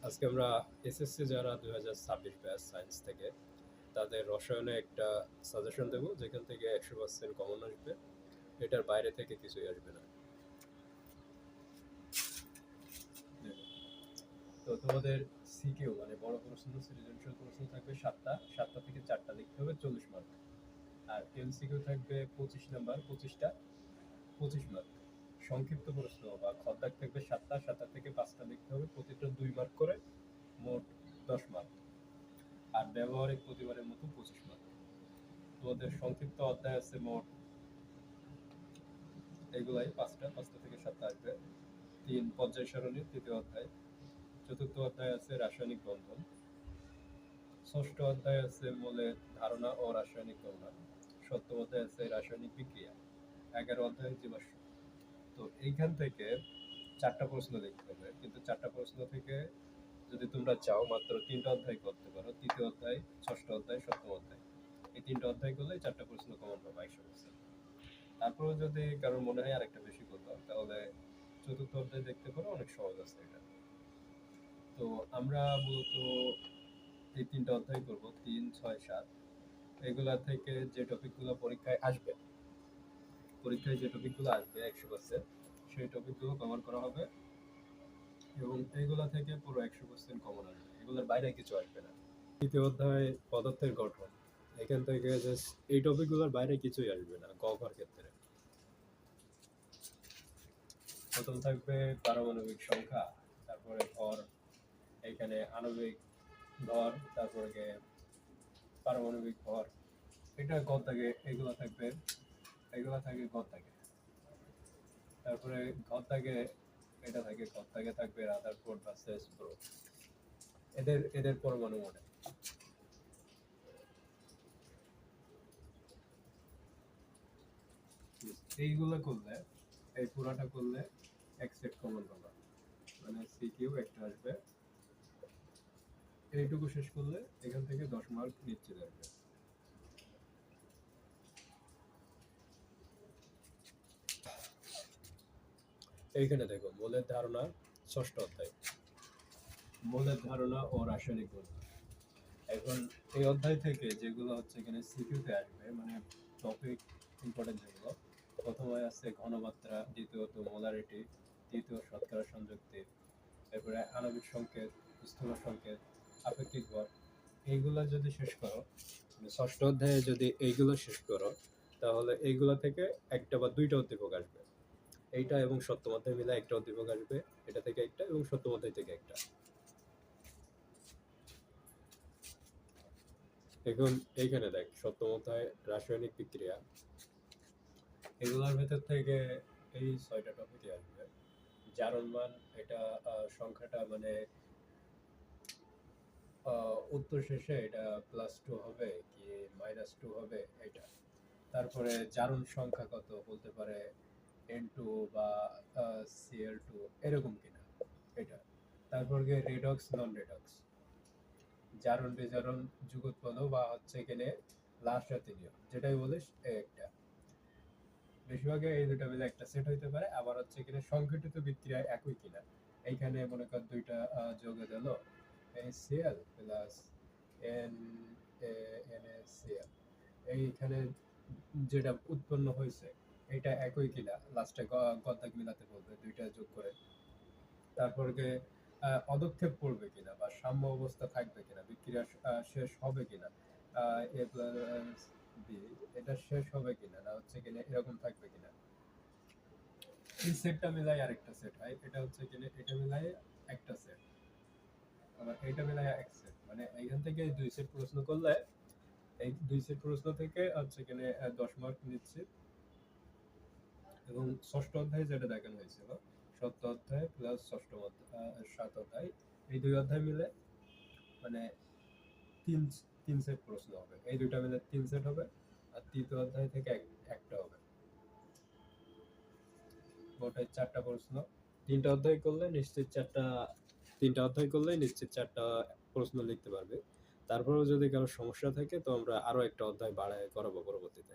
আজকে আমরা এসএসসি যারা 2026 ব্যাচ সায়েন্স থেকে তাদের রসায়নে একটা সাজেশন দেব, যেখান থেকে 100% কমন আসবে। এটার বাইরে থেকে কিছুই আসবে না। তো তোমাদের সিকিউ মানে বড় প্রশ্ন, সৃজনশীল প্রশ্ন থাকবে 7টা থেকে 4টা লিখতে হবে 40 মার্ক। আর এমসিকিউ থাকবে 25 নাম্বার, 25 মার্ক। সংক্ষিপ্ত প্রশ্ন বা খদ্দাক থাকবে 7টা থেকে 5টা লিখতে হবে, প্রতিটা 2 মার্ক করে, মোট 10 মার্ক। আর ব্যবহারিক প্রতিবারের মতো 25 মার্ক। তোমাদের সংক্ষিপ্ত অধ্যায় আছে মোট এগুলাই 5টা থেকে 7টা আসবে। 3 পর্যায় সারণীর 3য় অধ্যায়। 4র্থ অধ্যায় আছে রাসায়নিক বন্ধন। 6ষ্ঠ অধ্যায় আছে মৌলের ধারণা ও রাসায়নিক গণনা। 7ম অধ্যায় আছে রাসায়নিক বিক্রিয়া। 11 অধ্যায় জীবাশ্ম। তো এইখান থেকে 4টা প্রশ্ন লিখতে হবে, কিন্তু 4টা প্রশ্ন থেকে যদি তোমরা চাও মাত্র 3টা অধ্যায় করতে পারো, 3য় অধ্যায়, 6ষ্ঠ অধ্যায়, 7ম অধ্যায়। এই 3টা অধ্যায় করলে 4টা প্রশ্ন কমন পাবে 100%। তারপরেও যদি কারোর মনে হয় আরেকটা বেশি করবো, তাহলে 4র্থ অধ্যায় দেখতে পারো, অনেক সহজ আছে এটা। তো আমরা মূলত এই 3টা অধ্যায় করব, 3, 6, 7। এগুলা থেকে যে টপিকগুলো পরীক্ষায় আসবে 100%, সেই টপিকগুলো কভার করা হবে, এবং এইগুলা থেকে পুরো 100% কমন আসবে। এগুলোর বাইরে কিছু আসবে না। 3য় অধ্যায় পদার্থের গঠন। এখান থেকে জাস্ট এই টপিকগুলোর বাইরে কিছুই আসবে না কভার ক্ষেত্রে। প্রথম থাকবে পারমাণবিক সংখ্যা, তারপরে ভর, এখানে আণবিক ভর, তারপরে পারমাণবিক ভর, এটা গদ দাগে, এগুলো থাকবে গদ দাগে। তারপরে গদ দাগে এটা থাকে, গদ দাগে থাকবে রাদারফোর্ড ভার্সেস ব্রো, এদের পরমাণু মডেল। এইগুলো করলে, এই পুরাটা করলে এক সেট কমন পাবা, মানে সিকিউ একটা আসবে। এইটুকু শেষ করলে এখান থেকে 10 মার্ক নিশ্চিত আসবে। এইখানে দেখো মৌলের ধারণা, 6ষ্ঠ অধ্যায়, মৌলের ধারণা ও রাসায়নিক বন্ধন। এখন এই অধ্যায় থেকে যেগুলো হচ্ছে এখানে সিকিউতে আসবে, মানে টপিক ইম্পর্টেন্ট যেগুলো, প্রথমে আছে ঘনমাত্রা, দ্বিতীয়ত মোলারিটি, তৃতীয় শতকরা সংযুক্তি, এরপরে আণবিক সংকেত, স্থূল সংকেত, আপেক্ষিক ভর। এইগুলা যদি শেষ করো, মানে 6ষ্ঠ অধ্যায়ে যদি এইগুলো শেষ করো, তাহলে এইগুলা থেকে একটা বা দুইটা উদ্দীপক আসবে। এইটা এবং 7ম অধ্যায় মিলে একটা উদ্দীপক আসবে, এটা থেকে একটা, এবং 7ম অধ্যায় থেকে একটা। এখন এইখানে দেখ 7ম অধ্যায় রাসায়নিক বিক্রিয়া, এগুলোর ভেতর থেকে এই 6টা টপিকই আসবে। জারণ মান, এটা সংখ্যাটা মানে উত্তর শেষে এটা +2 হবে কি -2 হবে এটা। তারপরে জারণ সংখ্যা কত বলতে পারে, N2 বা Cl2 এরকম কিনা এটা। তারপর গিয়ে রেডক্স, নন রেডক্স, জারণ বিজারণ, যুগোৎপন্ন বা হচ্ছে এখানে লাস্ট জাতীয়, যেটাই বলিস একটা। বেশিরভাগে এই দুটা মিলে একটা সেট হইতে পারে। আবার হচ্ছে এখানে সংঘটিত বিক্রিয়া একই কিনা, এইখানে মনে কর দুইটা যোগে দিল HCl প্লাস NaCl, এইখানে যেটা উৎপন্ন হয়েছে এটা একই কিনা, লাস্টে গদ্দাক মিলাতে বলবে দুইটা যোগ করে। তারপরে পদক্ষেপ করবে কিনা বা সাম্য অবস্থা থাকবে কিনা, বিক্রিয়া শেষ হবে কিনা, এ প্লাস বি এটা শেষ হবে কিনা, না হচ্ছে কিনা এরকম থাকবে কিনা। এই সেটটা মিলাই আরেকটা সেট হয়, এটা হচ্ছে কিনা এটা মিলাই একটা সেট, আবার এটা মিলাই এক সেট। মানে এইখান থেকে এই 2 সেট প্রশ্ন করলে, এই 2 সেট প্রশ্ন থেকে হচ্ছে কিনা 10 মার্ক নিচ্ছে। এবং 6ষ্ঠ অধ্যায় যেটা দেখানো হয়েছিল, 7th অধ্যায় প্লাস 6ম অধ্যায়, 7 অধ্যায়, এই 2 অধ্যায় মিলে মানে তিন সেট প্রশ্ন হবে। এই দুইটা মিলে 3 সেট হবে, আর 3য় অধ্যায় থেকে একটা হবে। মোট 4টা প্রশ্ন। 3টা অধ্যায় করলে নিশ্চিত 3টা অধ্যায় করলে নিশ্চিত 4টা প্রশ্ন লিখতে পারবে। তারপরেও যদি কারো সমস্যা থাকে তো আমরা আরো একটা অধ্যায় বাড়ায় করাবো পরবর্তীতে।